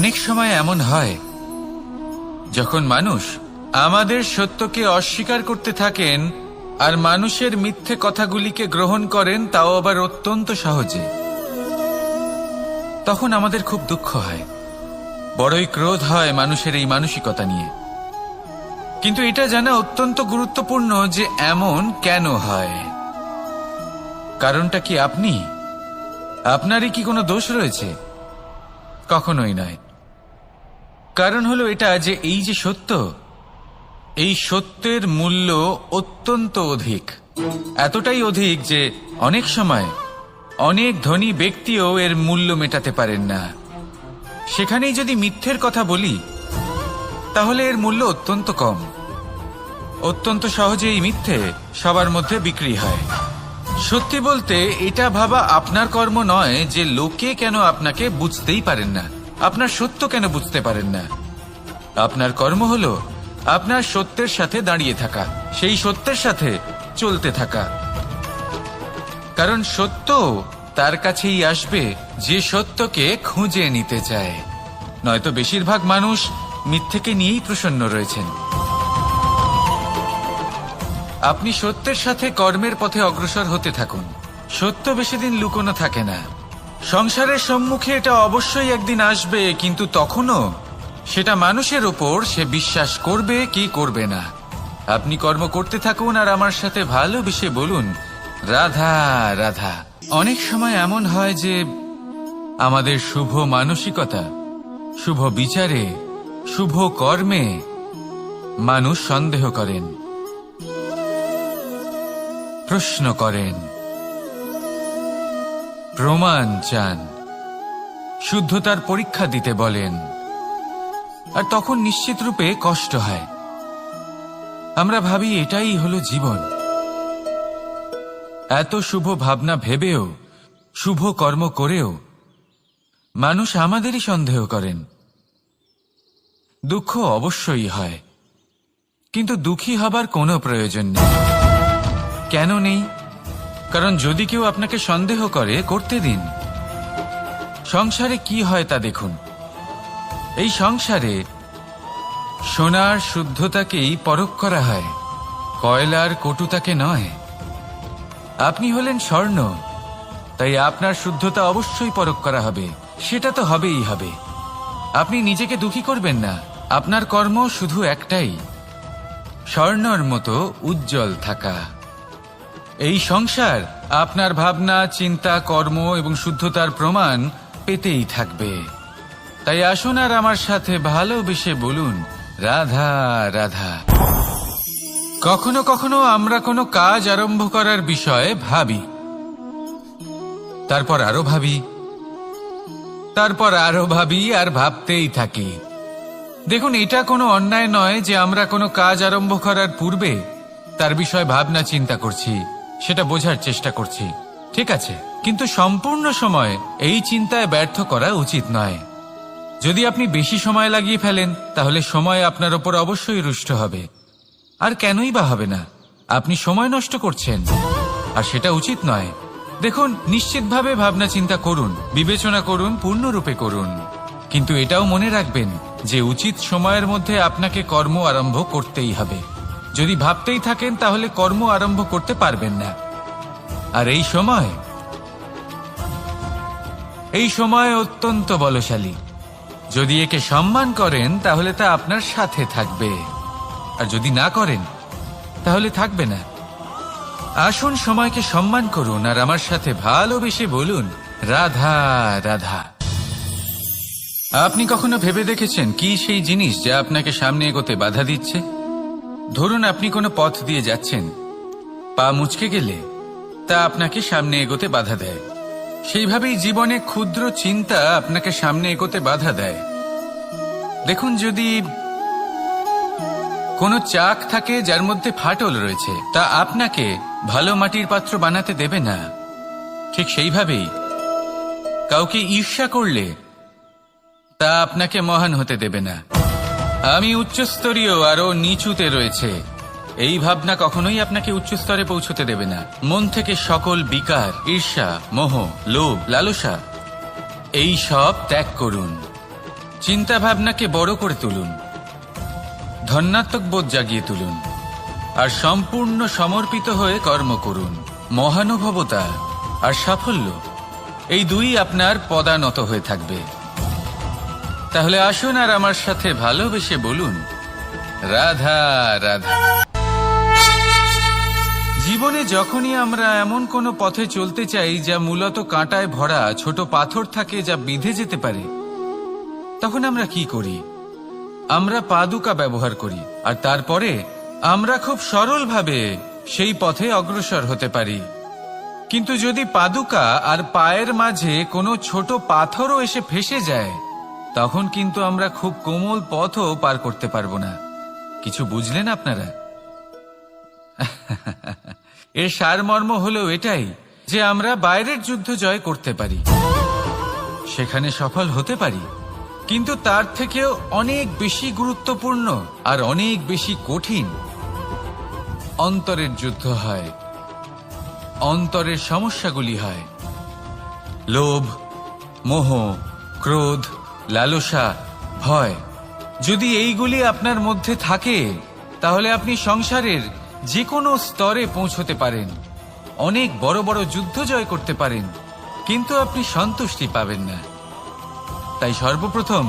অনেক সময় এমন হয় যখন মানুষ আমাদের সত্যকে অস্বীকার করতে থাকেন আর মানুষের মিথ্যে কথাগুলিকে গ্রহণ করেন, তাও আবার অত্যন্ত সহজে। তখন আমাদের খুব দুঃখ হয়, বড়ই ক্রোধ হয় মানুষের এই মানসিকতা নিয়ে। কিন্তু এটা জানা অত্যন্ত গুরুত্বপূর্ণ যে এমন কেন হয়। কারণটা কি আপনারই কি কোনো দোষ রয়েছে? কখনোই নয়। কারণ হলো এটা যে এই যে সত্য, এই সত্যের মূল্য অত্যন্ত অধিক, এতটাই অধিক যে অনেক সময় অনেক ধনী ব্যক্তিও এর মূল্য মেটাতে পারেন না। সেখানেই যদি মিথ্যের কথা বলি তাহলে এর মূল্য অত্যন্ত কম। অত্যন্ত সহজে এই মিথ্যে সবার মধ্যে বিক্রি হয়। সত্যি বলতে এটা ভাবা আপনার কর্ম নয় যে লোকে কেন আপনাকে বুঝতেই পারেন না, আপনার সত্য কেন বুঝতে পারেন না। আপনার কর্ম হলো আপনার সত্যের সাথে দাঁড়িয়ে থাকা, সেই সত্যের সাথে চলতে থাকা। কারণ সত্য তার কাছেই আসবে যে সত্যকে খুঁজে নিতে চায়। নয়তো বেশিরভাগ মানুষ মিথ্যেকে নিয়েই প্রসন্ন রয়েছেন। আপনি সত্যের সাথে কর্মের পথে অগ্রসর হতে থাকুন। সত্য বেশি দিন লুকোনো থাকে না। সংসারের সম্মুখে এটা অবশ্যই একদিন আসবে, কিন্তু তখনও সেটা মানুষের ওপর সে বিশ্বাস করবে কি করবে না। আপনি কর্ম করতে থাকুন আর আমার সাথে ভালোবেসে বলুন, রাধা রাধা। অনেক সময় এমন হয় যে আমাদের শুভ মানসিকতা, শুভ বিচারে, শুভ কর্মে মানুষ সন্দেহ করেন, প্রশ্ন করেন, প্রমাণ চান, শুদ্ধতার পরীক্ষা দিতে বলেন। আর তখন নিশ্চিত রূপে কষ্ট হয়। আমরা ভাবি এটাই হলো জীবন। এত শুভ ভাবনা ভেবেও, শুভ কর্ম করেও মানুষ আমাদেরই সন্দেহ করেন। দুঃখ অবশ্যই হয়, কিন্তু দুঃখী হবার কোনো প্রয়োজন নেই। কেন নেই? কারণ যদি কেউ আপনাকে সন্দেহ করে, করতে দিন। সংসারে কি হয় তা দেখুন। এই সংসারে সোনার শুদ্ধতাকেই পরখ করা হয়, কয়লার কটুতাকে নয়। আপনি হলেন স্বর্ণ, তাই আপনার শুদ্ধতা অবশ্যই পরখ করা হবে। সেটা তো হবেই হবে। আপনি নিজেকে দুঃখী করবেন না। আপনার কর্ম শুধু একটাই, স্বর্ণর মতো উজ্জ্বল থাকা। এই সংসার আপনার ভাবনা, চিন্তা, কর্ম এবং শুদ্ধতার প্রমাণ পেতেই থাকবে। তাই আসুন আর আমার সাথে ভালোবেসে বলুন, রাধা রাধা। কখনো কখনো আমরা কোনো কাজ আরম্ভ করার বিষয়ে ভাবি, তারপর আরো ভাবি, তারপর আরো ভাবি, আর ভাবতেই থাকি। দেখুন, এটা কোনো অন্যায় নয় যে আমরা কোনো কাজ আরম্ভ করার পূর্বে তার বিষয়ে ভাবনা চিন্তা করছি, সেটা বোঝার চেষ্টা করছি। ঠিক আছে, কিন্তু সম্পূর্ণ সময় এই চিন্তায় ব্যর্থ করা উচিত নয়। যদি আপনি বেশি সময় লাগিয়ে ফেলেন তাহলে সময় আপনার ওপর অবশ্যই রুষ্ট হবে। আর কেনই বা হবে না? আপনি সময় নষ্ট করছেন, আর সেটা উচিত নয়। দেখুন, নিশ্চিতভাবে ভাবনা চিন্তা করুন, বিবেচনা করুন, পূর্ণরূপে করুন, কিন্তু এটাও মনে রাখবেন যে উচিত সময়ের মধ্যে আপনাকে কর্ম আরম্ভ করতেই হবে। যদি ভাবতেই থাকেন তাহলে কর্ম আরম্ভ করতে পারবেন না। আর এই সময় অত্যন্ত বলশালী। যদি একে সম্মান করেন তাহলে তা আপনার সাথে থাকবে, আর যদি না করেন তাহলে থাকবে না। আসুন সময়কে সম্মান করুন আর আমার সাথে ভালোবেসে বলুন, রাধা রাধা। আপনি কখনো ভেবে দেখেছেন কি সেই জিনিস যা আপনাকে সামনে এগোতে বাধা দিচ্ছে? ধরুন আপনি কোনো পথ দিয়ে যাচ্ছেন, পা মুচকে গেলে তা আপনাকে সামনে এগোতে বাধা দেয়। সেইভাবেই জীবনে ক্ষুদ্র চিন্তা আপনাকে সামনে এগোতে বাধা দেয়। দেখুন, যদি কোনো চাক থাকে যার মধ্যে ফাটল রয়েছে, তা আপনাকে ভালো মাটির পাত্র বানাতে দেবে না। ঠিক সেইভাবেই কাউকে ঈর্ষা করলে তা আপনাকে মহান হতে দেবে না। আমি উচ্চস্তরীয়, আরো নিচুতে রয়েছে, এই ভাবনা কখনোই আপনাকে উচ্চ স্তরে পৌঁছতে দেবে না। মন থেকে সকল বিকার, ঈর্ষা, মোহ, লোভ, লালসা এই সব ত্যাগ করুন। চিন্তা ভাবনাকে বড় করে তুলুন, ধন্যাত্মক বোধ জাগিয়ে তুলুন, আর সম্পূর্ণ সমর্পিত হয়ে কর্ম করুন। মহানুভবতা আর সাফল্য এই দুই আপনার পদানত হয়ে থাকবে। তাহলে আসুন আর আমার সাথে ভালোবেসে বলুন, রাধা রাধা। জীবনে যখনই আমরা এমন কোনো পথে চলতে চাই যা মূলত কাঁটায় ভরা ছোট পাথর থাকে, যা বিঁধে যেতে পারে, তখন আমরা কি করি? আমরা পাদুকা ব্যবহার করি, আর তারপরে আমরা খুব সরলভাবে সেই পথে অগ্রসর হতে পারি। কিন্তু যদি পাদুকা আর পায়ের মাঝে কোনো ছোট পাথরও এসে ফেসে যায়, তখন কিন্তু আমরা খুব কোমল পথও পার করতে পারবো না। কিছু বুঝলেন আপনারা? এর সারমর্ম হলো এটাই যে আমরা বাইরের যুদ্ধ জয় করতে পারি, সেখানে সফল হতে পারি, কিন্তু তার থেকেও অনেক বেশি গুরুত্বপূর্ণ আর অনেক বেশি কঠিন অন্তরের যুদ্ধ হয়, অন্তরের সমস্যাগুলি হয়। লোভ, মোহ, ক্রোধ, লালসা, ভয়, যদি এইগুলি আপনার মধ্যে থাকে, তাহলে আপনি সংসারের যে কোনো স্তরে পৌঁছতে পারেন, অনেক বড় বড় যুদ্ধ জয় করতে পারেন, কিন্তু আপনি সন্তুষ্টি পাবেন না। তাই সর্বপ্রথম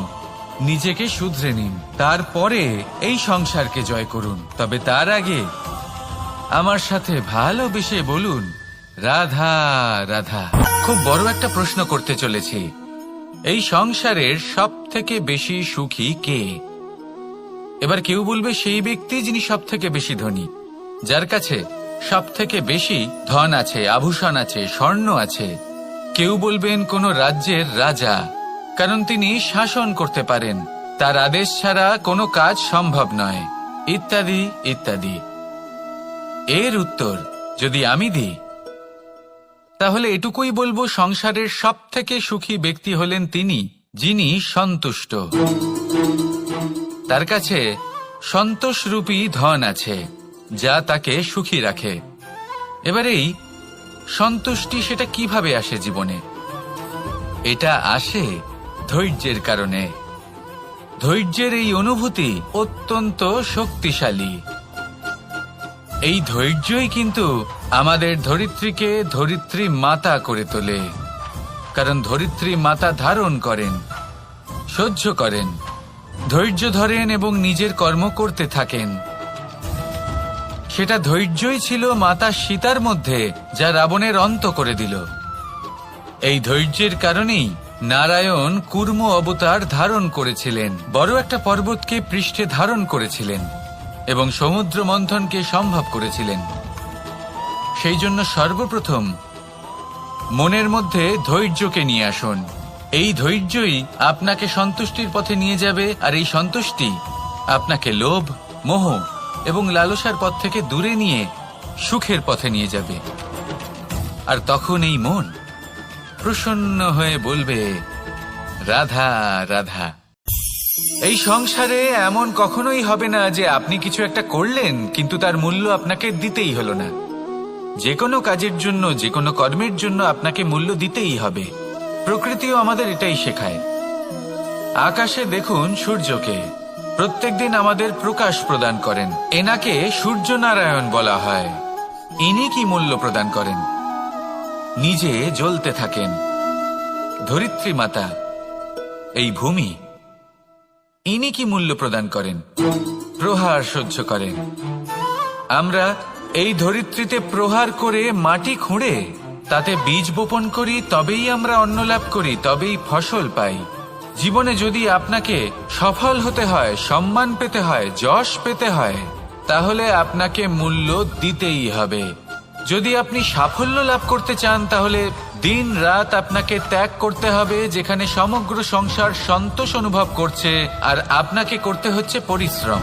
নিজেকে শুধরে নিন, তারপরে এই সংসারকে জয় করুন। তবে তার আগে আমার সাথে ভালোবেসে বলুন, রাধা রাধা। খুব বড় একটা প্রশ্ন করতে চলেছি, এই সংসারের সব থেকে বেশি সুখী কে? এবার কেউ বলবে সেই ব্যক্তি যিনি সব থেকে বেশি ধনী, যার কাছে সব থেকে বেশি ধন আছে, আভূষণ আছে, স্বর্ণ আছে। কেউ বলবেন কোনো রাজ্যের রাজা, কারণ তিনি শাসন করতে পারেন, তার আদেশ ছাড়া কোনো কাজ সম্ভব নয়, ইত্যাদি ইত্যাদি। এর উত্তর যদি আমি দিই, তাহলে এটুকুই বলবো, সংসারের সব থেকে সুখী ব্যক্তি হলেন তিনি যিনি সন্তুষ্ট। তার কাছে সন্তোষরূপী ধন আছে, যা তাকে সুখী রাখে। এবার এই সন্তুষ্টি সেটা কিভাবে আসে জীবনে? এটা আসে ধৈর্যের কারণে। ধৈর্যের এই অনুভূতি অত্যন্ত শক্তিশালী। এই ধৈর্যই কিন্তু আমাদের ধরিত্রীকে ধরিত্রী মাতা করে তোলে, কারণ ধরিত্রী মাতা ধারণ করেন, সহ্য করেন, ধৈর্য ধরেন এবং নিজের কর্ম করতে থাকেন। সেটা ধৈর্যই ছিল মাতা সীতার মধ্যে, যা রাবণের অন্ত করে দিল। এই ধৈর্যের কারণেই নারায়ণ কুর্ম অবতার ধারণ করেছিলেন, বড় একটা পর্বতকে পৃষ্ঠে ধারণ করেছিলেন এবং সমুদ্র মন্থনকে সম্ভব করেছিলেন। সেই জন্য সর্বপ্রথম মনের মধ্যে ধৈর্যকে নিয়ে আসুন। এই ধৈর্যই আপনাকে সন্তুষ্টির পথে নিয়ে যাবে, আর এই সন্তুষ্টি আপনাকে লোভ, মোহ এবং লালসার পথ থেকে দূরে নিয়ে সুখের পথে নিয়ে যাবে। আর তখন এই মন প্রসন্ন হয়ে বলবে, রাধা রাধা। এই সংসারে এমন কখনোই হবে না যে আপনি কিছু একটা করলেন কিন্তু তার মূল্য আপনাকে দিতেই হলো না। যে কোনো কাজের জন্য, যে কোনো কর্মের জন্য আপনাকে মূল্য দিতেই হবে। প্রকৃতিও আমাদের এটাই শেখায়। আকাশে দেখুন সূর্যকে, প্রত্যেকদিন আমাদের প্রকাশ প্রদান করেন। এনাকে সূর্য নারায়ণ বলা হয়। ইনি কি মূল্য প্রদান করেন? নিজে জ্বলতে থাকেন। ধরিত্রী মাতা, এই ভূমি, ইনি কি মূল্য প্রদান করেন? প্রহার সহ্য করেন। আমরা এই ধরিত্রীতে প্রহার করে মাটি খুঁড়ে তাতে বীজ বপন করি, তবেই আমরা অন্ন লাভ করি, তবেই ফসল পাই। জীবনে যদি আপনাকে সফল হতে হয়, সম্মান পেতে হয়, যশ পেতে হয়, তাহলে আপনাকে মূল্য দিতেই হবে। যদি আপনি সাফল্য লাভ করতে চান, তাহলে দিন রাত আপনাকে ত্যাগ করতে হবে, যেখানে সমগ্র সংসার সন্তোষ অনুভব করছে, আর আপনাকে করতে হচ্ছে পরিশ্রম।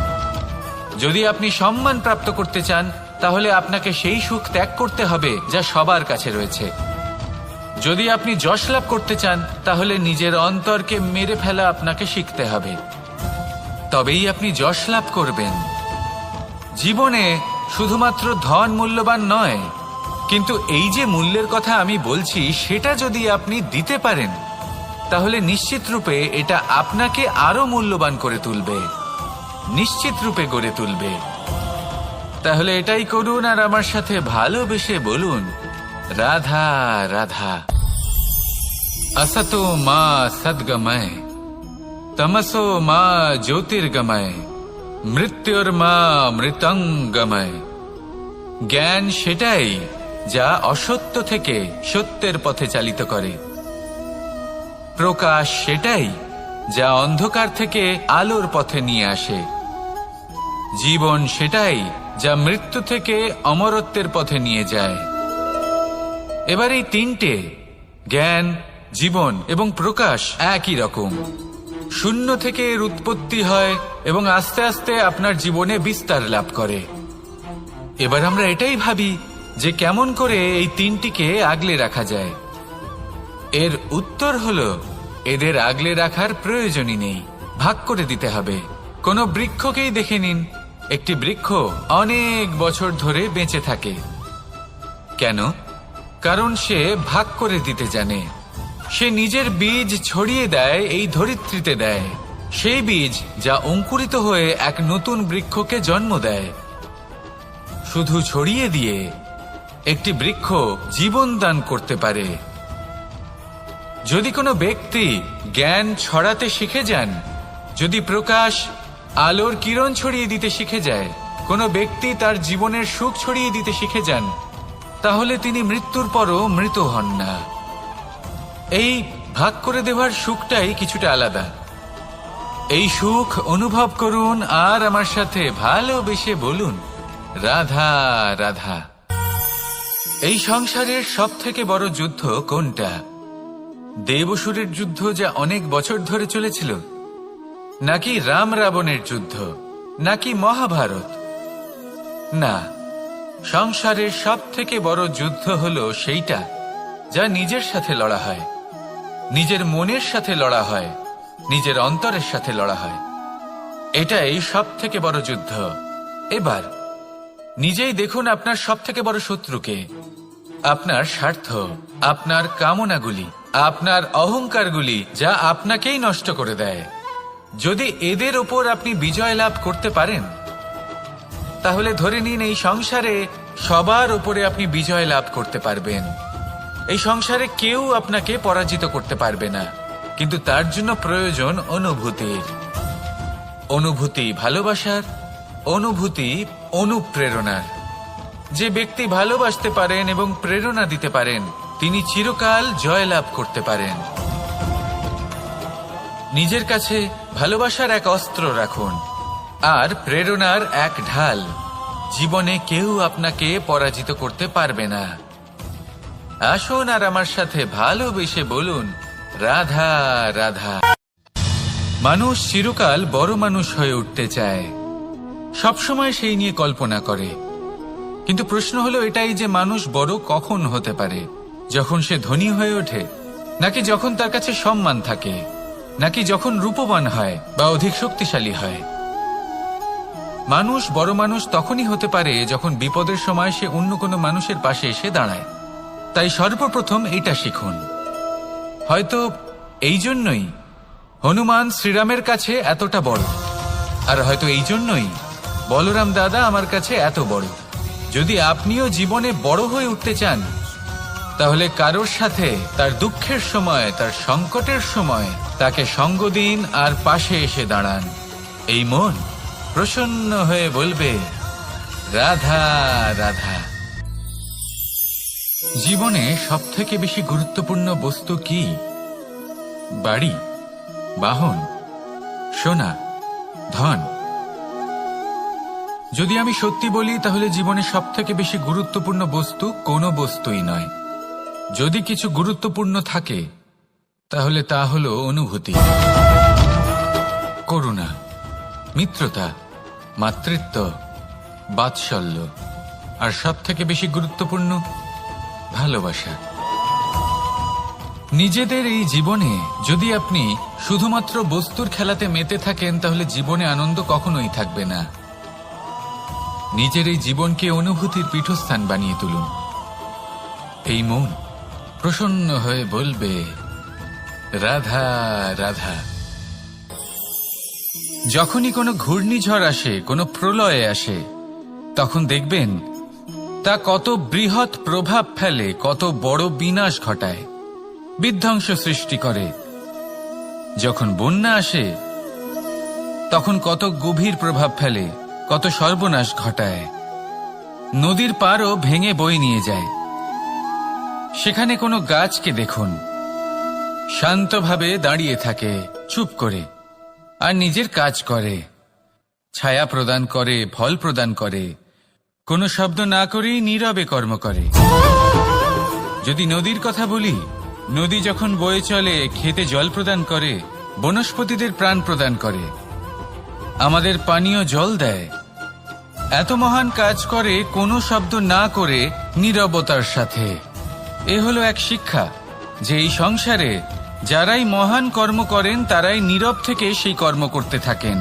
যদি আপনি সম্মান প্রাপ্ত করতে চান, তাহলে আপনাকে সেই সুখ ত্যাগ করতে হবে যা সবার কাছে রয়েছে। যদি আপনি যশ লাভ করতে চান, তাহলে নিজের অন্তরকে মেরে ফেলা আপনাকে শিখতে হবে, তবেই আপনি যশ লাভ করবেন। জীবনে শুধুমাত্র ধন মূল্যবান নয়, কিন্তু এই যে মূল্যের কথা আমি বলছি, সেটা যদি আপনি দিতে পারেন, তাহলে নিশ্চিত রূপে এটা আপনাকে আরো মূল্যবান করে তুলবে, নিশ্চিত রূপে গড়ে তুলবে। তাহলে এটাই করুন আর আমার সাথে ভালোবেসে বলুন, রাধা রাধা। असतो मा सद्गमय, तमसो मा ज्योतिर्गमय, মৃত্যুর্মা মৃতঙ্গময়। জ্ঞান সেটাই যা অসত্য থেকে সত্যের পথে চালিত করে, প্রকাশ সেটাই যা অন্ধকার থেকে আলোর পথে নিয়ে আসে, জীবন সেটাই যা মৃত্যু থেকে অমরত্বের পথে নিয়ে যায়। এবার এই তিনটে, জ্ঞান, জীবন এবং প্রকাশ, একই রকম। শূন্য থেকে এর উৎপত্তি হয় এবং আস্তে আস্তে আপনার জীবনে বিস্তার লাভ করে। এবার আমরা এটাই ভাবি যে কেমন করে এই তিনটিকে আগলে রাখা যায়। এর উত্তর হলো, এদের আগলে রাখার প্রয়োজনই নেই, ভাগ করে দিতে হবে। কোনো বৃক্ষকেই দেখে নিন, একটি বৃক্ষ অনেক বছর ধরে বেঁচে থাকে। কেন? কারণ সে ভাগ করে দিতে জানে। সে নিজের বীজ ছড়িয়ে দেয়, এই ধরিত্রীতে দেয়, সেই বীজ যা অঙ্কুরিত হয়ে এক নতুন বৃক্ষকে জন্ম দেয়। শুধু ছড়িয়ে দিয়ে একটি বৃক্ষ জীবন দান করতে পারে। যদি কোনো ব্যক্তি জ্ঞান ছড়াতে শিখে যান, যদি প্রকাশ, আলোর কিরণ ছড়িয়ে দিতে শিখে যায়, কোনো ব্যক্তি তার জীবনের সুখ ছড়িয়ে দিতে শিখে যান, তাহলে তিনি মৃত্যুর পরও মৃত হন না। এই ভাগ করে দেওয়ার সুখটাই কিছুটা আলাদা। এই সুখ অনুভব করুন আর আমার সাথে ভালোবেসে বলুন, রাধা রাধা। এই সংসারের সব থেকে বড় যুদ্ধ কোনটা? দেব-অসুরের যুদ্ধ যা অনেক বছর ধরে চলেছিল, নাকি রাম রাবণের যুদ্ধ, নাকি মহাভারত? না, সংসারের সব থেকে বড় যুদ্ধ হলো সেইটা যা নিজের সাথে লড়া হয়, নিজের মনের সাথে লড়া হয়, নিজের অন্তরের সাথে লড়া হয়। এটাই সব থেকে বড় যুদ্ধ। এবার নিজেই দেখুন আপনার সব থেকে বড় শত্রুকে। আপনার স্বার্থ, আপনার কামনাগুলি, আপনার অহংকারগুলি, যা আপনাকেই নষ্ট করে দেয়। যদি এদের ওপর আপনি বিজয় লাভ করতে পারেন, তাহলে ধরে নিন এই সংসারে সবার ওপরে আপনি বিজয় লাভ করতে পারবেন। এই সংসারে কেউ আপনাকে পরাজিত করতে পারবে না, কিন্তু তার জন্য প্রয়োজন অনুভূতির। অনুভূতি ভালোবাসার, অনুভূতি অনুপ্রেরণার। যে ব্যক্তি ভালোবাসতে পারেন এবং প্রেরণা দিতে পারেন, তিনি চিরকাল জয় লাভ করতে পারেন। নিজের কাছে ভালোবাসার এক অস্ত্র রাখুন আর প্রেরণার এক ঢাল। জীবনে কেউ আপনাকে পরাজিত করতে পারবে না। আসুন আর আমার সাথে ভালোবেসে বলুন, রাধা রাধা। মানুষ চিরকাল বড় মানুষ হয়ে উঠতে চায়, সবসময় সেই নিয়ে কল্পনা করে। কিন্তু প্রশ্ন হলো এটাই যে মানুষ বড় কখন হতে পারে? যখন সে ধনী হয়ে ওঠে, নাকি যখন তার কাছে সম্মান থাকে, নাকি যখন রূপবান হয় বা অধিক শক্তিশালী হয়? মানুষ বড় মানুষ তখনই হতে পারে যখন বিপদের সময় সে অন্য কোনো মানুষের পাশে এসে দাঁড়ায়। তাই সর্বপ্রথম এটা শিখুন। হয়তো এই জন্যই হনুমান শ্রীরামের কাছে এতটা বড়, আর হয়তো এই জন্যই বলরাম দাদা আমার কাছে এত বড়। যদি আপনিও জীবনে বড় হয়ে উঠতে চান, তাহলে কারোর সাথে তার দুঃখের সময়, তার সংকটের সময় তাকে সঙ্গ দিন আর পাশে এসে দাঁড়ান। এই মন প্রসন্ন হয়ে বলবে, রাধা রাধা। জীবনে সবথেকে বেশি গুরুত্বপূর্ণ বস্তু কি? বাড়ি, বাহন, সোনা, ধন। যদি আমি সত্যি বলি, তাহলে জীবনে সবথেকে বেশি গুরুত্বপূর্ণ বস্তু কোনো বস্তুই নয়। যদি কিছু গুরুত্বপূর্ণ থাকে, তাহলে তা হলো অনুভূতি, করুণা, মিত্রতা, মাতৃত্ব, বাৎসল্য, আর সবথেকে বেশি গুরুত্বপূর্ণ ভালোবাসা। নিজেদের এই জীবনে যদি আপনি শুধুমাত্র বস্তুর খেলাতে মেতে থাকেন, তাহলে জীবনে আনন্দ কখনোই থাকবে না। নিজের এই জীবনকে অনুভূতির পীঠস্থান বানিয়ে তুলুন। এই মন প্রসন্ন হয়ে বলবে, রাধা রাধা। যখনই কোনো ঘূর্ণিঝড় আসে, কোনো প্রলয় আসে, তখন দেখবেন তা কত বৃহৎ প্রভাব ফেলে, কত বড় বিনাশ ঘটায়, বিধ্বংস সৃষ্টি করে। যখন বন্যা আসে তখন কত গভীর প্রভাব ফেলে, কত সর্বনাশ ঘটায়। নদীর পাড়ও ভেঙে বয়ে নিয়ে যায়। সেখানে কোনো গাছকে দেখুন, শান্তভাবে দাঁড়িয়ে থাকে, চুপ করে, আর নিজের কাজ করে, ছায়া প্রদান করে, ফল প্রদান করে, কোনো শব্দ না করেই নীরবে কর্ম করে। যদি নদীর কথা বলি, নদী যখন বয়ে চলে খেতে জল প্রদান করে, বনস্পতিদের প্রাণ প্রদান করে, আমাদের পানীয় জল দেয়। এত মহান কাজ করে কোনো শব্দ না করে, নীরবতার সাথে। এ হলো এক শিক্ষা যে এই সংসারে যারাই মহান কর্ম করেন তারাই নীরব থেকে সেই কর্ম করতে থাকেন,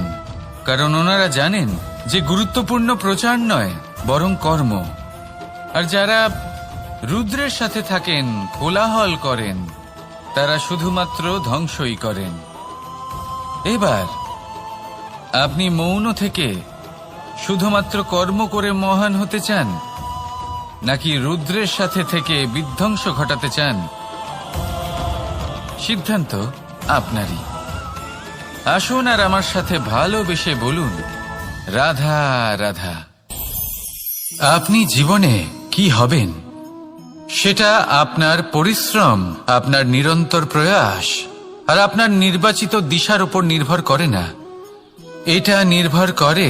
কারণ ওনারা জানেন যে গুরুত্বপূর্ণ প্রচার নয় বরং কর্ম। আর যারা রুদ্রের সাথে থাকেন, কোলাহল করেন, তারা শুধুমাত্র ধ্বংসই করেন। এবার আপনি মৌন থেকে শুধুমাত্র কর্ম করে মহান হতে চান, নাকি রুদ্রের সাথে থেকে বিধ্বংস ঘটাতে চান? সিদ্ধান্ত আপনারই। আসুন আর আমার সাথে ভালোবেসে বলুন, রাধা রাধা। আপনি জীবনে কি হবেন সেটা আপনার পরিশ্রম, আপনার নিরন্তর প্রয়াস আর আপনার নির্বাচিত দিশার উপর নির্ভর করে না। এটা নির্ভর করে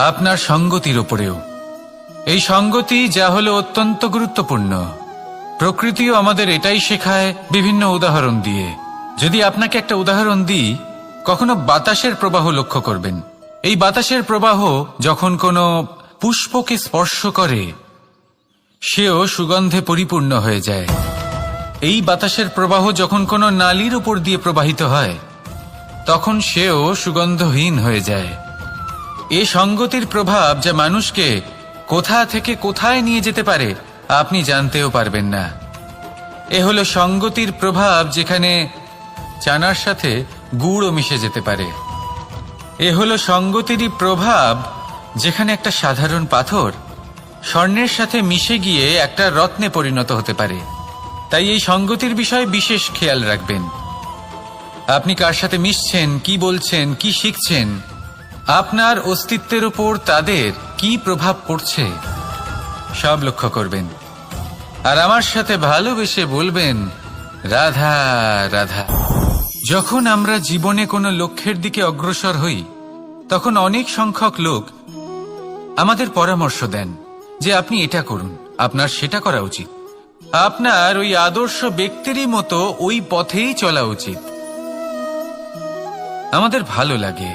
আপনার সঙ্গতির উপরেও। এই সঙ্গতি যা হলো অত্যন্ত গুরুত্বপূর্ণ। প্রকৃতিও আমাদের এটাই শেখায় বিভিন্ন উদাহরণ দিয়ে। যদি আপনাকে একটা উদাহরণ দিই, কখনো বাতাসের প্রবাহ লক্ষ্য করবেন। এই বাতাসের প্রবাহ যখন কোনো পুষ্পকে স্পর্শ করে, সেও সুগন্ধে পরিপূর্ণ হয়ে যায়। এই বাতাসের প্রবাহ যখন কোনো নালীর উপর দিয়ে প্রবাহিত হয়, তখন সেও সুগন্ধহীন হয়ে যায়। এ সঙ্গতির প্রভাব যা মানুষকে কোথা থেকে কোথায় নিয়ে যেতে পারে আপনি জানতেও পারবেন না। এ হলো সঙ্গতির প্রভাব, যেখানে চানার সাথে গুড়ও মিশে যেতে পারে। এ হলো সঙ্গতিরই প্রভাব, যেখানে একটা সাধারণ পাথর স্বর্ণের সাথে মিশে গিয়ে একটা রত্নে পরিণত হতে পারে। তাই এই সঙ্গতির বিষয়ে বিশেষ খেয়াল রাখবেন। আপনি কার সাথে মিশছেন, কি বলছেন, কি শিখছেন, আপনার অস্তিত্বের উপর তাদের কি প্রভাব পড়ছে সব লক্ষ্য করবেন। আর আমার সাথে ভালোবেসে বলবেন, রাধা রাধা। যখন আমরা জীবনে কোনো লক্ষ্যের দিকে অগ্রসর হই, তখন অনেক সংখ্যক লোক আমাদের পরামর্শ দেন যে আপনি এটা করুন, আপনার সেটা করা উচিত, আপনার ওই আদর্শ ব্যক্তিরই মতো ওই পথেই চলা উচিত। আমাদের ভালো লাগে,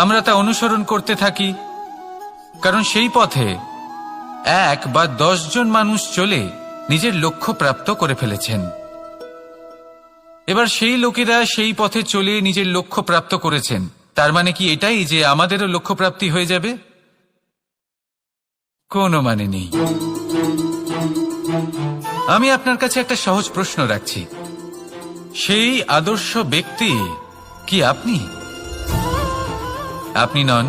আমরা তা অনুসরণ করতে থাকি, কারণ সেই পথে 1 বা 10 জন মানুষ চলে নিজের লক্ষ্য প্রাপ্ত করে ফেলেছেন। এবার সেই লোকেরা সেই পথে চলে নিজের লক্ষ্য প্রাপ্ত করেছেন, তার মানে কি এটাই যে আমাদেরও লক্ষ্য প্রাপ্তি হয়ে যাবে? কোনো মানে নেই। আমি আপনার কাছে একটা সহজ প্রশ্ন রাখছি, সেই আদর্শ ব্যক্তি কি আপনি? আপনি নন।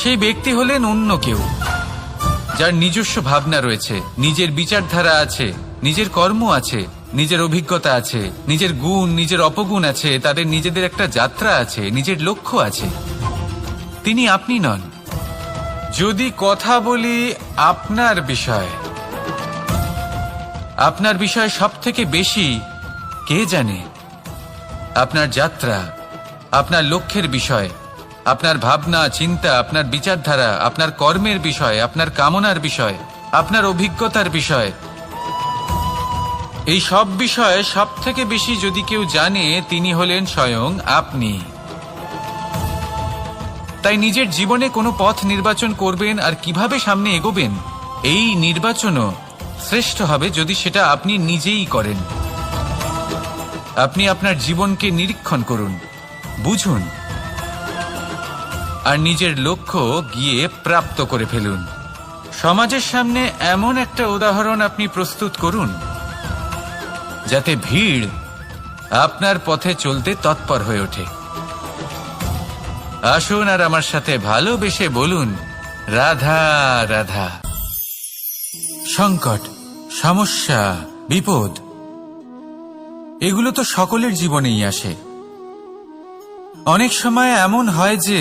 সেই ব্যক্তি হলেন অন্য কেউ, যার নিজস্ব ভাবনা রয়েছে, নিজের বিচারধারা আছে, নিজের কর্ম আছে, নিজের অভিজ্ঞতা আছে, নিজের গুণ, নিজের অপগুণ আছে, তাদের নিজেদের একটা যাত্রা আছে, নিজের লক্ষ্য আছে। তিনি আপনি নন। যদি কথা বলি আপনার বিষয়ে, আপনার বিষয়ে সব থেকে বেশি কে জানে? আপনার যাত্রা, আপনার লক্ষ্যের বিষয়, আপনার ভাবনা চিন্তা, আপনার বিচারধারা, আপনার কর্মের বিষয়, আপনার কামনার বিষয়, আপনার অভিজ্ঞতার বিষয়, এই সব বিষয়ে সব থেকে বেশি যদি কেউ জানে, তিনি হলেন স্বয়ং আপনি। তাই নিজের জীবনে কোনো পথ নির্বাচন করবেন আর কিভাবে সামনে এগোবেন, এই নির্বাচনও শ্রেষ্ঠ হবে যদি সেটা আপনি নিজেই করেন। আপনি আপনার জীবনকে নিরীক্ষণ করুন, বুঝুন, আর নিজের লক্ষ্য গিয়ে প্রাপ্ত করে ফেলুন। সমাজের সামনে এমন একটা উদাহরণ আপনি প্রস্তুত করুন যাতে ভিড় আপনার পথে চলতে তৎপর হয়ে ওঠে। আসুন আর আমার সাথে ভালোবেসে বলুন, রাধা রাধা। সংকট, সমস্যা, বিপদ এগুলো তো সকলের জীবনেই আসে। অনেক সময় এমন হয় যে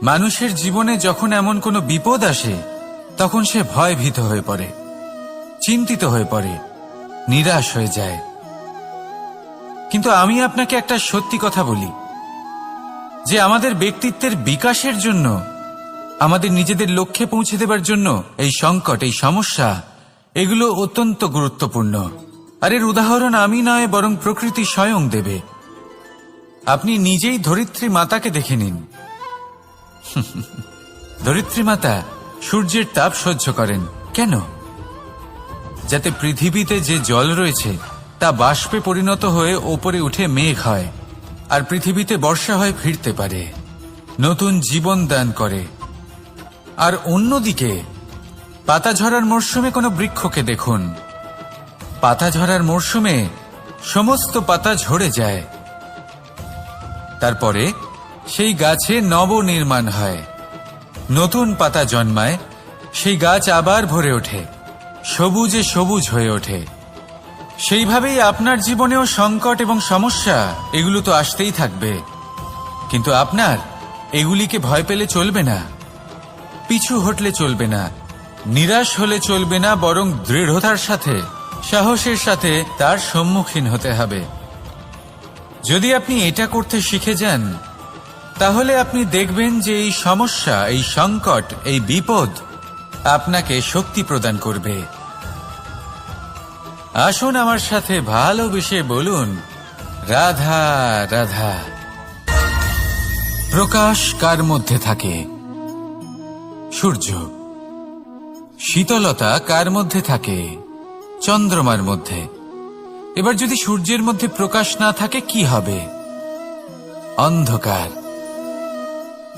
মানুষের জীবনে যখন এমন কোনো বিপদ আসে তখন সে ভয়ভীত হয়ে পড়ে, চিন্তিত হয়ে পড়ে, নিরাশ হয়ে যায়। কিন্তু আমি আপনাকে একটা সত্যি কথা বলি যে আমাদের ব্যক্তিত্বের বিকাশের জন্য, আমাদের নিজেদের লক্ষ্যে পৌঁছে দেবার জন্য এই সংকট, এই সমস্যা এগুলো অত্যন্ত গুরুত্বপূর্ণ। আর এর উদাহরণ আমি নয়, বরং প্রকৃতি স্বয়ং দেবে। আপনি নিজেই ধরিত্রী মাতাকে দেখে নিন। ধরিত্রী মাতা সূর্যের তাপ সহ্য করেন কেন? যাতে পৃথিবীতে যে জল রয়েছে তা বাষ্পে পরিণত হয়ে ওপরে উঠে মেঘ হয়, আর পৃথিবীতে বর্ষা হয়ে ফিরতে পারে, নতুন জীবন দান করে। আর অন্যদিকে পাতা ঝরার মরশুমে কোনো বৃক্ষকে দেখুন, পাতা ঝরার মরশুমে সমস্ত পাতা ঝরে যায়, তারপরে সেই গাছে নবনির্মাণ হয়, নতুন পাতা জন্মায়, সেই গাছ আবার ভরে ওঠে, সবুজে সবুজ হয়ে ওঠে। সেইভাবেই আপনার জীবনেও সংকট এবং সমস্যা এগুলো তো আসতেই থাকবে, কিন্তু আপনার এগুলিকে ভয় পেলে চলবে না, পিছু হটলে চলবে না, নিরাশ হলে চলবে না, বরং দৃঢ়তার সাথে, সাহসের সাথে তার সম্মুখীন হতে হবে। যদি আপনি এটা করতে শিখে যান তাহলে আপনি দেখবেন যে এই সমস্যা, এই সংকট, এই বিপদ আপনাকে শক্তি প্রদান করবে। আসুন আমার সাথে ভালোবেসে বলুন, রাধা রাধা। প্রকাশ কার মধ্যে থাকে? সূর্য। শীতলতা কার মধ্যে থাকে? চন্দ্রমার মধ্যে। এবার যদি সূর্যের মধ্যে প্রকাশ না থাকে কি হবে? অন্ধকার।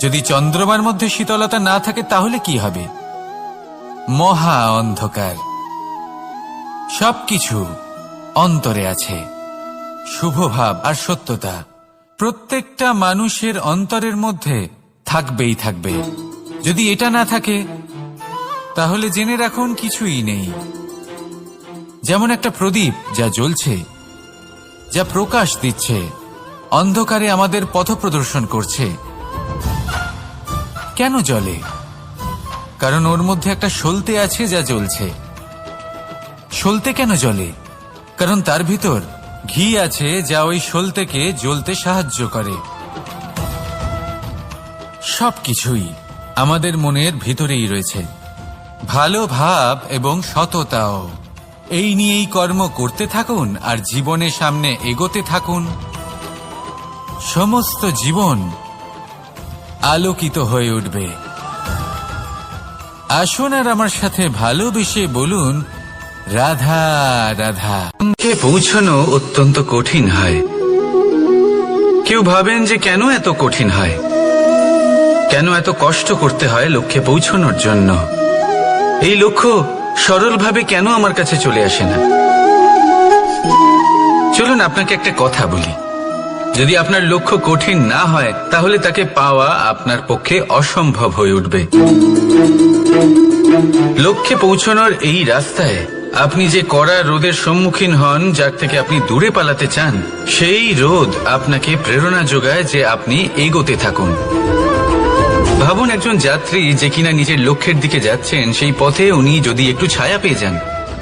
যদি চন্দ্রমার মধ্যে শীতলতা না থাকে তাহলে কি হবে? মহা অন্ধকার। সবকিছু অন্তরে আছে, শুভভাব আর সত্যতা প্রত্যেকটা মানুষের অন্তরের মধ্যে থাকবেই থাকবে। যদি এটা না থাকে তাহলে জেনে রাখুন কিছুই নেই। যেমন একটা প্রদীপ যা জ্বলছে, যা প্রকাশ দিচ্ছে, অন্ধকারে আমাদের পথ প্রদর্শন করছে। কেন জ্বলে? কারণ ওর মধ্যে একটা সলতে আছে যা জ্বলছে। সলতে কেন জ্বলে? কারণ তার ভিতর ঘি আছে যা ওই সলতেকে জ্বলতে সাহায্য করে। সবকিছুই আমাদের মনের ভিতরেই রয়েছে, ভালো ভাব এবং সততাও। এই নিয়েই কর্ম করতে থাকুন আর জীবনের সামনে এগোতে থাকুন। সমস্ত জীবন আলোকিত হয়ে উঠবে। আসুন আর আমার সাথে ভালোবেসে বলুন, রাধা রাধা। লক্ষ্যে পৌঁছানো অত্যন্ত কঠিন হয়। কেউ ভাবেন যে কেন এত কঠিন হয়, কেন এত কষ্ট করতে হয় লক্ষ্যে পৌঁছানোর জন্য। এই লক্ষ্য সরলভাবে কেন আমার কাছে চলে আসে না? চলুন আপনাকে একটা কথা বলি, যদি আপনার লক্ষ্য কঠিন না হয় তাহলে তাকে পাওয়া আপনার পক্ষে অসম্ভব হয়ে উঠবে। লক্ষ্যে পৌঁছানোর এই রাস্তায় আপনি যে কড়া রোদের সম্মুখীন হন, যার থেকে আপনি দূরে পালাতে চান, সেই রোদ আপনাকে প্রেরণা যোগায় যে আপনি এগোতে থাকুন। ভাবুন একজন যাত্রী যে কিনা নিজের লক্ষ্যের দিকে যাচ্ছেন, সেই পথে উনি যদি একটু ছায়া পেয়ে যান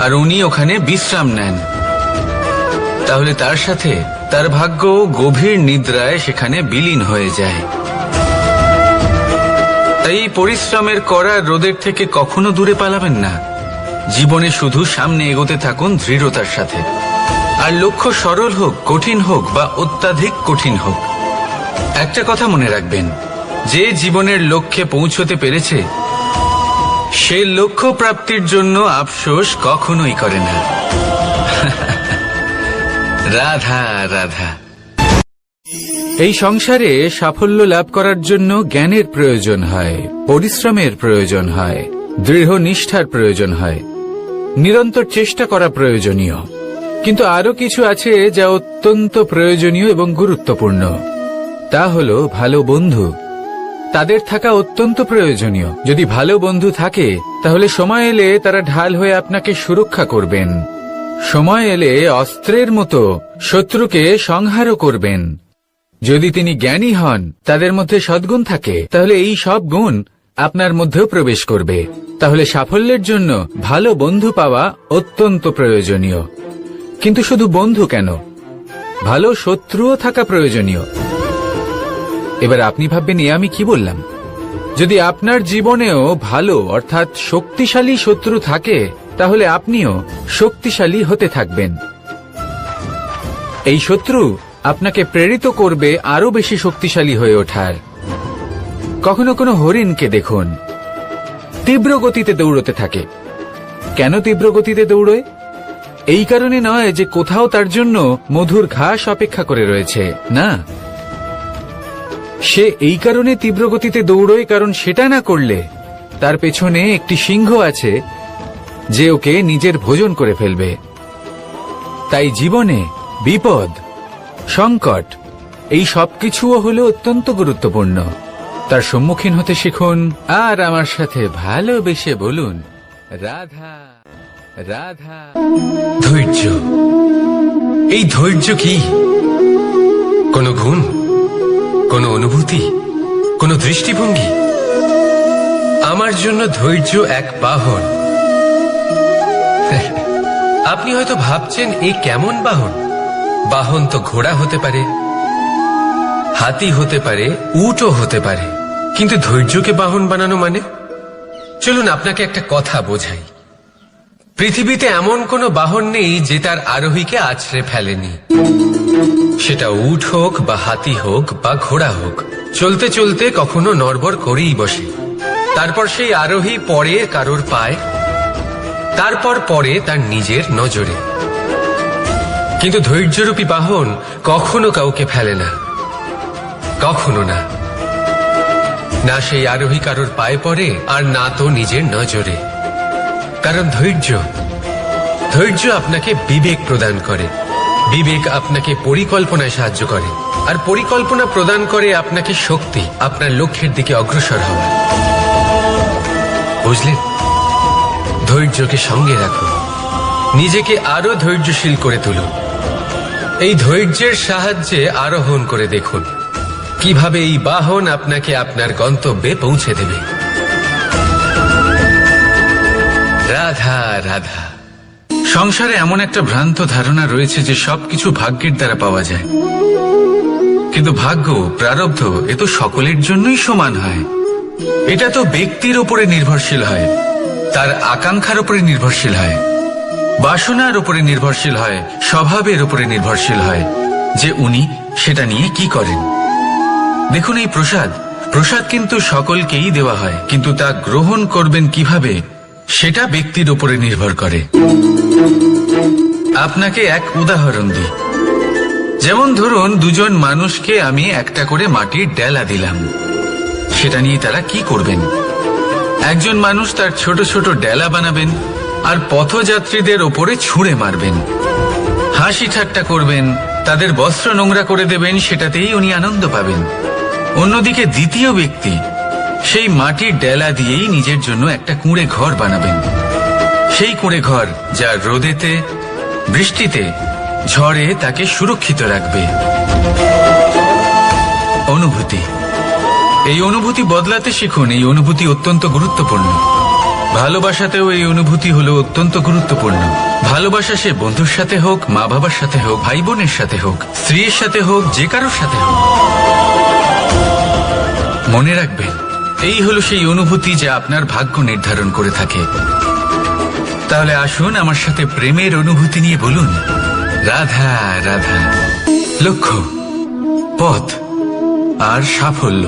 আর উনি ওখানে বিশ্রাম নেন, তাহলে তার সাথে তার ভাগ্য গভীর নিদ্রায় সেখানে বিলীন হয়ে যায়। তাই পরিশ্রমের কড়া রোদের থেকে কখনো দূরে পালাবেন না। জীবনে শুধু সামনে এগোতে থাকুন দৃঢ়তার সাথে। আর লক্ষ্য সরল হোক, কঠিন হোক বা অত্যাধিক কঠিন হোক, একটা কথা মনে রাখবেন, যে জীবনের লক্ষ্যে পৌঁছতে পেরেছে সে লক্ষ্য প্রাপ্তির জন্য আফসোস কখনোই করে না। রাধা রাধা। এই সংসারে সাফল্য লাভ করার জন্য জ্ঞানের প্রয়োজন হয়, পরিশ্রমের প্রয়োজন হয়, দৃঢ় নিষ্ঠার প্রয়োজন হয়, নিরন্তর চেষ্টা করা প্রয়োজনীয়। কিন্তু আরো কিছু আছে যা অত্যন্ত প্রয়োজনীয় এবং গুরুত্বপূর্ণ। তা হলো ভালো বন্ধু। তাদের থাকা অত্যন্ত প্রয়োজনীয়। যদি ভালো বন্ধু থাকে তাহলে সময় এলে তারা ঢাল হয়ে আপনাকে সুরক্ষা করবেন। সময় এলে অস্ত্রের মতো শত্রুকে সংহারও করবেন। যদি তিনি জ্ঞানী হন, তাদের মধ্যে সদ্গুণ থাকে, তাহলে এই সব গুণ আপনার মধ্যেও প্রবেশ করবে। তাহলে সাফল্যের জন্য ভালো বন্ধু পাওয়া অত্যন্ত প্রয়োজনীয়। কিন্তু শুধু বন্ধু কেন, ভালো শত্রুও থাকা প্রয়োজনীয়। এবার আপনি ভাববেন, এ আমি কি বললাম? যদি আপনার জীবনেও ভালো অর্থাৎ শক্তিশালী শত্রু থাকে, তাহলে আপনিও শক্তিশালী হতে থাকবেন। এই শত্রু আপনাকে প্রেরিত করবে আরো বেশি শক্তিশালী হয়ে ওঠার। কখনো কোনো হরিণকে দেখুন, তীব্র গতিতে দৌড়তে থাকে। কেন তীব্র গতিতে দৌড়য়? এই কারণে নয় যে কোথাও তার জন্য মধুর ঘাস অপেক্ষা করে রয়েছে, না। সে এই কারণে তীব্র গতিতে দৌড়য় কারণ সেটা না করলে তার পেছনে একটি সিংহ আছে যে ওকে নিজের ভোজন করে ফেলবে। তাই জীবনে বিপদ, সংকট, এই সবকিছুও হলো অত্যন্ত গুরুত্বপূর্ণ। তার সম্মুখীন হতে শিখুন আর আমার সাথে ভালোবেসে বলুন, রাধা রাধা। ধৈর্য। এই ধৈর্য কি কোনো গুণ, কোনো অনুভূতি, কোনো দৃষ্টিভঙ্গি? আমার জন্য ধৈর্য এক বাহন। আপনি হয়তো ভাবছেন, এ কেমন বাহন? বাহন তো ঘোড়া হতে পারে, হাতি হতে পারে, উটও হতে পারে, কিন্তু ধৈর্যকে বাহন বানানো মানে? চলুন আপনাকে একটা কথা বোঝাই। পৃথিবীতে এমন কোনো বাহন নেই যে তার আরোহীকে আছড়ে ফেলেনি। সেটা উট হোক বা হাতি হোক বা ঘোড়া হোক, চলতে চলতে কখনো নড়বড় করেই বসে। তারপর সেই আরোহী পড়ে কারোর পায়, তারপর পড়ে তার নিজের নজরে। কিন্তু ধৈর্যরূপী বাহন কখনো কাউকে ফেলে না, কখনো না। না সেই আরোহী কারোর পায়ে পড়ে, আর না তো নিজের নজরে। কারণ ধৈর্য আপনাকে বিবেক প্রদান করে। বিবেক আপনাকে পরিকল্পনায় সাহায্য করে, আর পরিকল্পনা প্রদান করে আপনাকে শক্তি, আপনার লক্ষ্যের দিকে অগ্রসর হওয়ার। বুঝলেন? ধৈর্যকে সঙ্গে রাখুন, নিজেকে আরো ধৈর্যশীল করে তুলুন। এই ধৈর্যের সাহায্যে আরোহণ করে দেখুন কিভাবে এই বাহন আপনাকে আপনার গন্তব্যে পৌঁছে দেবে। রাধা রাধা। সংসারে এমন একটা ভ্রান্ত ধারণা রয়েছে যে সবকিছু ভাগ্যের দ্বারা পাওয়া যায়। কিন্তু ভাগ্য, প্রারব্ধ, এ তো সকলের জন্যই সমান হয়। এটা তো ব্যক্তির উপরে নির্ভরশীল হয়, তার আকাঙ্ক্ষার উপরে নির্ভরশীল হয়, বাসনার উপরে নির্ভরশীল হয়, স্বভাবের উপরে নির্ভরশীল হয় যে উনি সেটা নিয়ে কি করেন। দেখুন, এই প্রসাদ কিন্তু সকলকেই দেওয়া হয়, কিন্তু তা গ্রহণ করবেন কিভাবে সেটা ব্যক্তির উপরে নির্ভর করে। আপনাকে এক উদাহরণ দিই। যেমন ধরুন, দুজন মানুষকে আমি একটা করে মাটির ডেলা দিলাম, সেটা নিয়ে তারা কি করবেন? একজন মানুষ তার ছোট ছোট ডেলা বানাবেন আর পথযাত্রীদের ওপরে ছুঁড়ে মারবেন, হাসি ঠাট্টা করবেন, তাদের বস্ত্র নোংরা করে দেবেন, সেটাতেই উনি আনন্দ পাবেন। অন্যদিকে দ্বিতীয় ব্যক্তি সেই মাটির ডেলা দিয়েই নিজের জন্য একটা কুঁড়ে ঘর বানাবেন। সেই কুঁড়ে ঘর যা রোদেতে, বৃষ্টিতে, ঝড়ে তাকে সুরক্ষিত রাখবে। অনুভূতি, এই অনুভূতি বদলাতে শিখুন। এই অনুভূতি অত্যন্ত গুরুত্বপূর্ণ। ভালোবাসাতেও এই অনুভূতি হলো অত্যন্ত গুরুত্বপূর্ণ। ভালোবাসা সে বন্ধুর সাথে হোক, মা বাবার সাথে হোক, ভাই বোনের সাথে হোক, স্ত্রীর সাথে হোক, যে কারোর সাথে হোক। মনে রাখবেন, এই হলো সেই অনুভূতি যা আপনার ভাগ্য নির্ধারণ করে থাকে। তাহলে আসুন আমার সাথে প্রেমের অনুভূতি নিয়ে বলুন, রাধা রাধা। লক্ষ্য, পথ আর সাফল্য,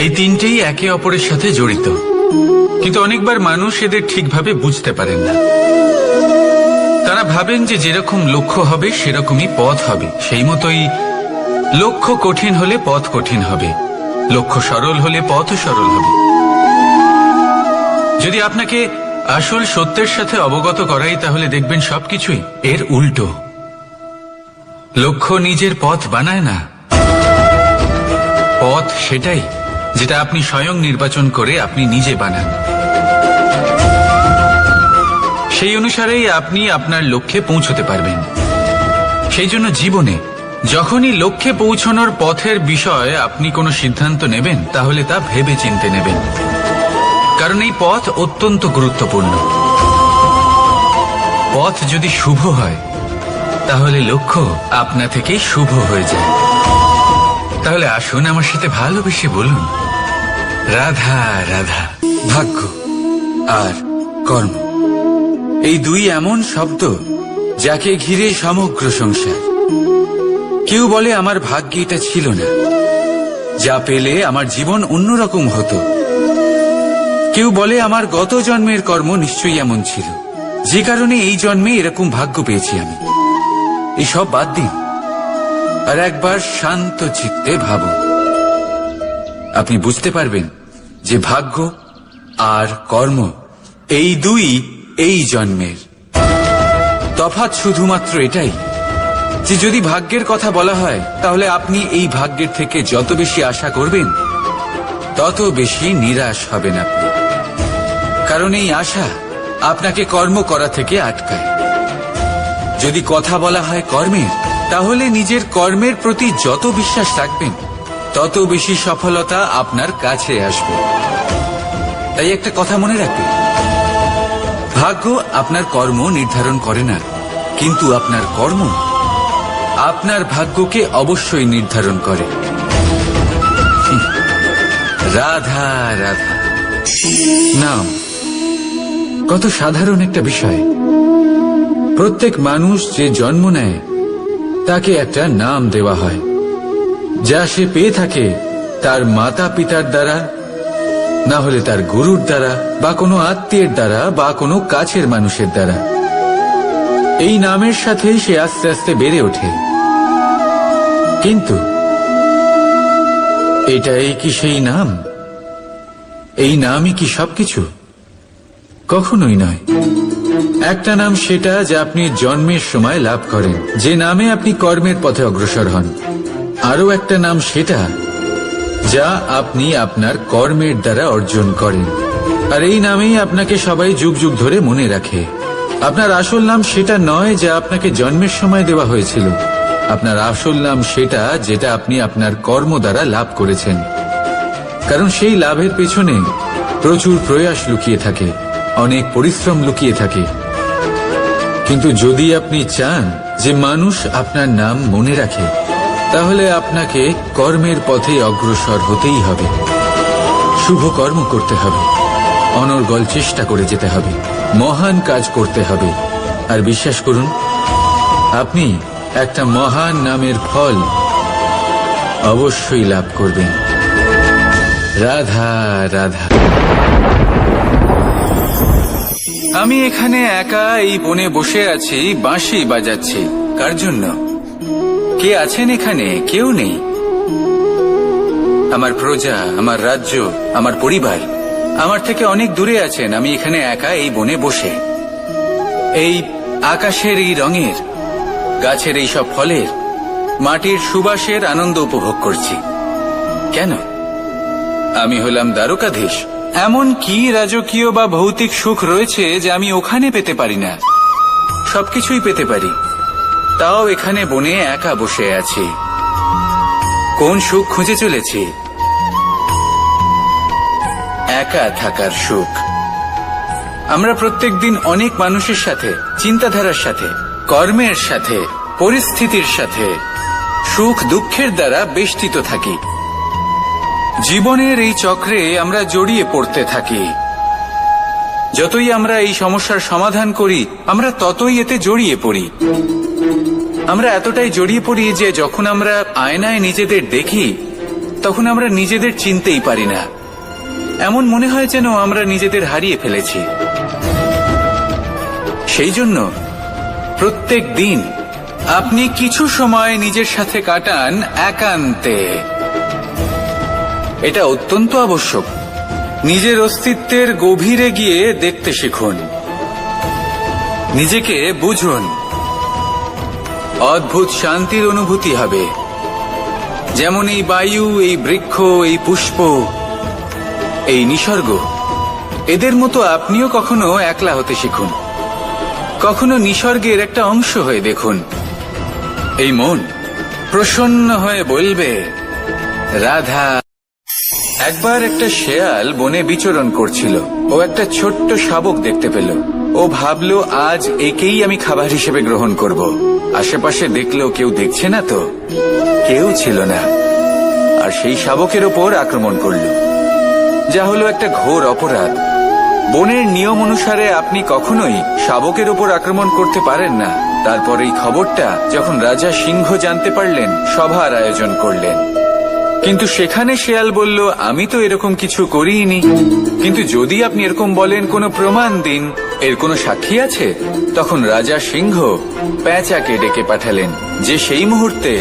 এই তিনটেই একে অপরের সাথে জড়িত। কিন্তু অনেকবার মানুষ এদের ঠিকভাবে বুঝতে পারেন না। তারা ভাবেন যে যেরকম লক্ষ্য হবে সেরকমই পথ হবে। সেই মতোই লক্ষ্য কঠিন হলে পথ কঠিন হবে, লক্ষ্য সরল হলে পথও সরল হবে। যদি আপনাকে আসল সত্যের সাথে অবগত করাই তাহলে দেখবেন সবকিছুই এর উল্টো। লক্ষ্য নিজের পথ বানায় না, পথ সেটাই যেটা আপনি স্বয়ং নির্বাচন করে আপনি নিজে বানান। সেই অনুসারেই আপনি আপনার লক্ষ্যে পৌঁছতে পারবেন। সেই জন্য জীবনে যখনই লক্ষ্যে পৌঁছানোর পথের বিষয়ে আপনি কোনো সিদ্ধান্ত নেবেন তাহলে তা ভেবে চিন্তে নেবেন, কারণ এই পথ অত্যন্ত গুরুত্বপূর্ণ। পথ যদি শুভ হয় তাহলে লক্ষ্য আপনা থেকেই শুভ হয়ে যায়। তাহলে আসুন আমার সাথে ভালোবেসে বলুন, রাধা রাধা। ভাগ্য আর কর্ম এই দুই এমন শব্দ যাকে ঘিরে সমগ্র সংসার। কেউ বলে আমার ভাগ্যে এটা ছিল না, যা পেলে আমার জীবন অন্যরকম হতো। কেউ বলে আমার গত জন্মের কর্ম নিশ্চয়ই এমন ছিল, যে কারণে এই জন্মে এরকম ভাগ্য পেয়েছি আমি। এসব বাদ দিন আর একবার শান্ত চিত্তে ভাবুন। আপনি বুঝতে পারবেন যে ভাগ্য আর কর্ম এই দুই এই জন্মের। তফাৎ শুধুমাত্র এটাই যে যদি ভাগ্যের কথা বলা হয় তাহলে আপনি এই ভাগ্যের থেকে যত বেশি আশা করবেন তত বেশি নিরাশ হবেন আপনি, কারণ এই আশা আপনাকে কর্ম করা থেকে আটকায়। যদি কথা বলা হয় কর্মের, তাহলে নিজের কর্মের প্রতি যত বিশ্বাস রাখবেন তত বেশি সফলতা আপনার কাছে আসবে। তাই একটা কথা মনে রাখবেন, ভাগ্য আপনার কর্ম নির্ধারণ করে না, কিন্তু আপনার কর্ম আপনার ভাগ্যকে অবশ্যই নির্ধারণ করে। রাধা রাধা নাম কত সাধারণ একটা বিষয়। প্রত্যেক মানুষ যে জন্ম নেয় তাকে একটা নাম দেওয়া হয়, যা সে পেয়ে থাকে তার মাতা পিতার দ্বারা, না হলে তার গুরুর দ্বারা, বা কোনো আত্মীয়ের দ্বারা, বা কোনো কাছের মানুষের দ্বারা। এই নামের সাথেই সে আস্তে আস্তে বেড়ে ওঠে। কিন্তু এটাই কি সেই নাম? এই নামই কি সবকিছু? কখনোই নয়। একটা নাম সেটা যা আপনি জন্মের সময় লাভ করেন, যে নামে আপনি কর্মের পথে অগ্রসর হন। আরও একটা নাম সেটা যা আপনি আপনার কর্মের দ্বারা অর্জন করেন, আর এই নামেই আপনাকে সবাই যুগ যুগ ধরে মনে রাখে। আপনার আসল নাম সেটা নয় যা আপনাকে জন্মের সময় দেওয়া হয়েছিল। আপনার আসল নাম সেটা যেটা আপনি আপনার কর্ম দ্বারা লাভ করেছেন, কারণ সেই লাভের পেছনে প্রচুর প্রয়াস লুকিয়ে থাকে, অনেক পরিশ্রম লুকিয়ে থাকে। কিন্তু যদি আপনি চান যে মানুষ আপনার নাম মনে রাখে, তাহলে আপনাকে কর্মের পথে অগ্রসর হতেই হবে। শুভ কর্ম করতে হবে, অনর্গল চেষ্টা করে যেতে হবে, মহান কাজ করতে হবে। আর বিশ্বাস করুন, আপনি একটা মহান নামের ফল অবশ্যই লাভ করবেন। রাধা রাধা। আমি এখানে একা এই বনে বসে আছি, বাঁশি বাজাচ্ছি। কার জন্য? কে আছেন এখানে? কেউ নেই। আমার প্রজা, আমার রাজ্য, আমার পরিবার আমার থেকে অনেক দূরে আছেন। আমি এখানে একা এই বনে বসে এই আকাশের এই রঙের, গাছের এই সব ফলের, মাটির সুবাসের আনন্দ উপভোগ করছি। কেন? আমি হলাম দ্বারকাধীশ। এমন কি রাজকীয় বা ভৌতিক সুখ রয়েছে যে আমি ওখানে পেতে পারি না? সবকিছুই পেতে পারি, তাও এখানে বনে একা বসে আছি। কোন সুখ খুঁজে চলেছি? একা থাকার সুখ। আমরা প্রত্যেকদিন অনেক মানুষের সাথে, চিন্তাধারার সাথে, কর্মের সাথে, পরিস্থিতির সাথে, সুখ দুঃখের দ্বারা বেষ্টিত থাকি। জীবনের এই চক্রে আমরা জড়িয়ে পড়তে থাকি। যতই আমরা এই সমস্যার সমাধান করি, আমরা ততই এতে জড়িয়ে পড়ি। আমরা এতটাই জড়িয়ে পড়ি যে যখন আমরা আয়নায় নিজেদের দেখি, তখন আমরা নিজেদের চিনতেই পারি না। এমন মনে হয় যেন আমরা নিজেদের হারিয়ে ফেলেছি। সেই জন্য প্রত্যেক দিন আপনি কিছু সময় নিজের সাথে কাটান একান্তে। এটা অত্যন্ত আবশ্যক। নিজের অস্তিত্বের গভীরে গিয়ে দেখতে শিখুন, নিজেকে বুঝুন। অদ্ভুত শান্তির অনুভূতি হবে। যেমন এই বায়ু, এই বৃক্ষ, এই পুষ্প, এই নিসর্গ, এদের মতো আপনিও কখনো একলা হতে শিখুন। কখনো নিসর্গের একটা অংশ হয়ে দেখুন। এই মন প্রসন্ন হয়ে বলবে, রাধা। একবার একটা শেয়াল বনে বিচরণ করছিল। ও একটা ছোট্ট শাবক দেখতে পেল। ও ভাবলো, আজ একেই আমি খাবার হিসেবে গ্রহণ করব। আশেপাশে দেখলো কেউ দেখছে না, তো কেউ ছিল না। আর সেই শাবকের ওপর আক্রমণ করল, যা হলো একটা ঘোর অপরাধ। বনের নিয়ম অনুসারে আপনি কখনোই শাবকের ওপর আক্রমণ করতে পারেন না। তারপর এই খবরটা যখন রাজা সিংহ জানতে পারলেন, সভার আয়োজন করলেন। কিন্তু সেখানে শেয়াল বলল, আমি তো এরকম কিছু করিনি। কিন্তু যদি আপনি এরকম বলেন, কোনো প্রমাণ দিন, এর কোনো সাক্ষী আছে? তখন রাজা সিংহ পেঁচাকে ডেকে পাঠালেন, যে সেই মুহূর্তে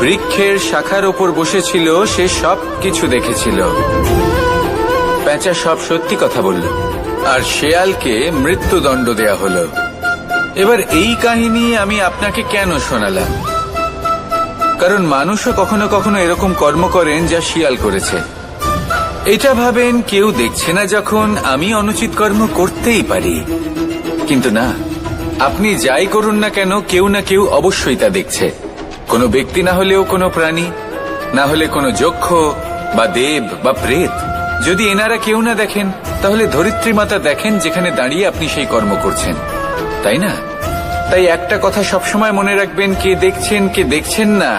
বৃক্ষের শাখার ওপর বসেছিল। সে সব কিছু দেখেছিল। পেঁচা সব সত্যি কথা বলল, আর শেয়ালকে মৃত্যুদণ্ড দেয়া হলো। এবার এই কাহিনী আমি আপনাকে কেন শোনালাম? কারণ মানুষও কখনো কখনো এরকম কর্ম করেন যা শিয়াল করেছে। এটা ভাবেন কেউ দেখছে না, যখন আমি অনুচিত কর্ম করতেই পারি। কিন্তু না, আপনি যাই করুন না কেন, কেউ না কেউ অবশ্যই তা দেখছে। কোনো ব্যক্তি না হলেও কোনো প্রাণী, না হলে কোনো যক্ষ বা দেব বা প্রেত। যদি এনারা কেউ না দেখেন, তাহলে ধরিত্রী মাতা দেখেন, যেখানে দাঁড়িয়ে আপনি সেই কর্ম করছেন, তাই না? তাই একটা কথা সবসময় মনে রাখবেন, কে দেখছেন কে দেখছেন না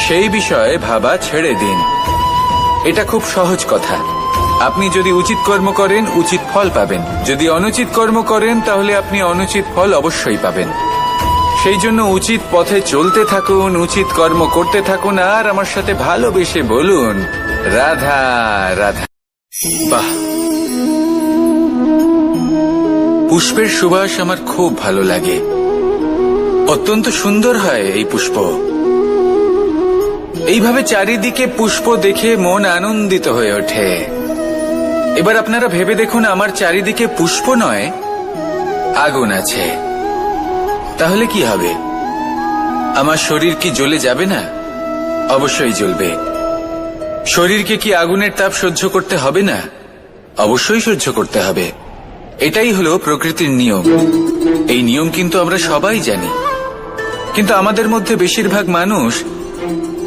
সেই বিষয়ে ভাবা ছেড়ে দিন। এটা খুব সহজ কথা। আপনি যদি উচিত কর্ম করেন, উচিত ফল পাবেন। যদি অনুচিত কর্ম করেন, তাহলে আপনি অনুচিত ফল অবশ্যই পাবেন। সেই জন্য উচিত পথে চলতে থাকুন, উচিত কর্ম করতে থাকুন, আর আমার সাথে ভালোবেসে বলুন, রাধা রাধা। বাহ, পুষ্পের সুবাস আমার খুব ভালো লাগে। অত্যন্ত সুন্দর হয় এই পুষ্প। এইভাবে চারিদিকে পুষ্প দেখে মন আনন্দিত হয়ে ওঠে। এবার আপনারা ভেবে দেখুন, আমার চারিদিকে পুষ্প নয়, আগুন আছে। তাহলে কি হবে? আমার শরীর কি জ্বলে যাবে না? অবশ্যই জ্বলবে। শরীরকে কি আগুনের তাপ সহ্য করতে হবে না? অবশ্যই সহ্য করতে হবে। এটাই হলো প্রকৃতির নিয়ম। এই নিয়ম কিন্তু আমরা সবাই জানি। কিন্তু আমাদের মধ্যে বেশিরভাগ মানুষ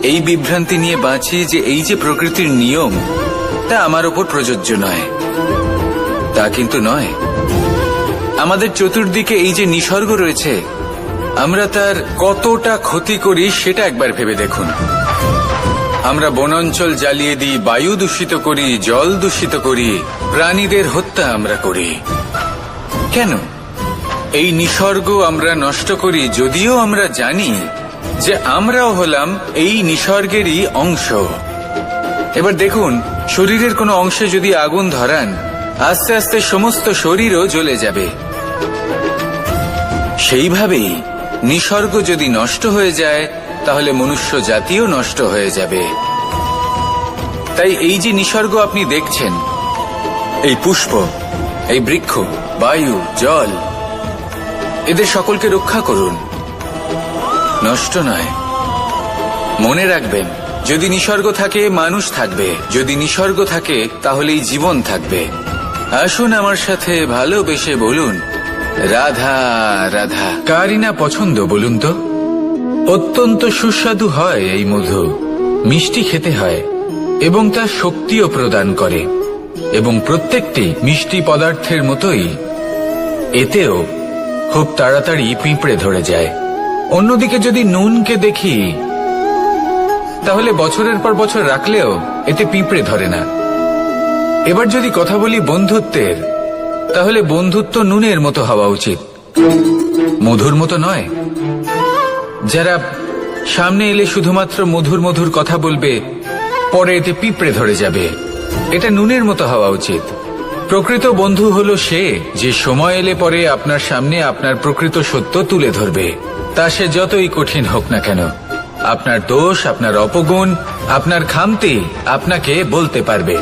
এই বিভ্রান্তি নিয়ে বাঁচি যে এই যে প্রকৃতির নিয়ম, তা আমার ওপর প্রযোজ্য নয়। তা কিন্তু নয়। আমাদের চতুর্দিকে এই যে নিসর্গ রয়েছে, আমরা তার কতটা ক্ষতি করি সেটা একবার ভেবে দেখুন। আমরা বনাঞ্চল জ্বালিয়ে দিই, বায়ু দূষিত করি, জল দূষিত করি, প্রাণীদের হত্যা আমরা করি। কেন? এই নিসর্গ আমরা নষ্ট করি, যদিও আমরা জানি যে আমরাও হলাম এই নিসর্গেরই অংশ। এবার দেখুন, শরীরের কোনো অংশে যদি আগুন ধরান, আস্তে আস্তে সমস্ত শরীরও জ্বলে যাবে। সেইভাবেই নিসর্গ যদি নষ্ট হয়ে যায়, তাহলে মনুষ্য জাতিও নষ্ট হয়ে যাবে। তাই এই যে নিসর্গ আপনি দেখছেন, এই পুষ্প, এই বৃক্ষ, বায়ু, জল, এদের সকলকে রক্ষা করুন, নষ্ট নয়। মনে রাখবেন, যদি নিসর্গ থাকে, মানুষ থাকবে। যদি নিসর্গ থাকে, তাহলেই জীবন থাকবে। আসুন আমার সাথে ভালোবেসে বলুন, রাধা রাধা। কারই না পছন্দ বলুন তো? অত্যন্ত সুস্বাদু হয় এই মধু। মিষ্টি খেতে হয় এবং তা শক্তিও প্রদান করে। এবং প্রত্যেকটি মিষ্টি পদার্থের মতোই এতেও খুব তাড়াতাড়ি পিঁপড়ে ধরে যায়। অন্যদিকে যদি নুনকে দেখি, তাহলে বছরের পর বছর রাখলেও এতে পিঁপড়ে ধরে না। এবার যদি কথা বলি বন্ধুত্বের, তাহলে বন্ধুত্ব নুনের মতো হওয়া উচিত, মধুর মতো নয়। যারা সামনে এলে শুধুমাত্র মধুর মধুর কথা বলবে, পরে এতে পিঁপড়ে ধরে যাবে। এটা নুনের মতো হওয়া উচিত। প্রকৃত বন্ধু হলো সে, যে সময় এলে পরে আপনার সামনে আপনার প্রকৃত সত্য তুলে ধরবে। তা সে যতই কঠিন হোক না কেন, আপনার দোষ, আপনার অপগুণ, আপনার খামতি আপনাকে বলতে পারবে।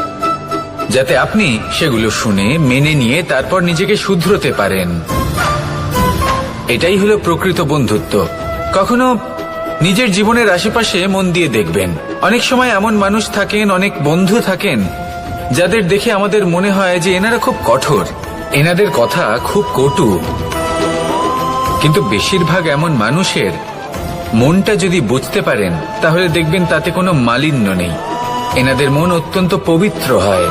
যাতে আপনি সেগুলো শুনে মেনে নিয়ে তারপর নিজেকে শুধরোতে পারেন। এটাই হলো প্রকৃত বন্ধুত্ব। কখনো নিজের জীবনের আশেপাশে মন দিয়ে দেখবেন, অনেক সময় এমন মানুষ থাকেন, অনেক বন্ধু থাকেন যাদের দেখে আমাদের মনে হয় যে এনারা খুব কঠোর, এনাদের কথা খুব কটু। কিন্তু বেশিরভাগ এমন মানুষের মনটা যদি বুঝতে পারেন তাহলে দেখবেন তাতে কোনো মালিন্য নেই, এনাদের মন অত্যন্ত পবিত্র হয়।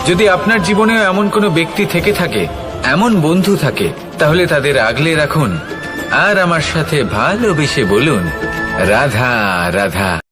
যদি আপনার জীবনেও এমন কোনো ব্যক্তি থেকে থাকে, এমন বন্ধু থাকে, তাহলে তাদের আগলে রাখুন আর আমার সাথে ভালোবেসে বলুন, রাধা রাধা।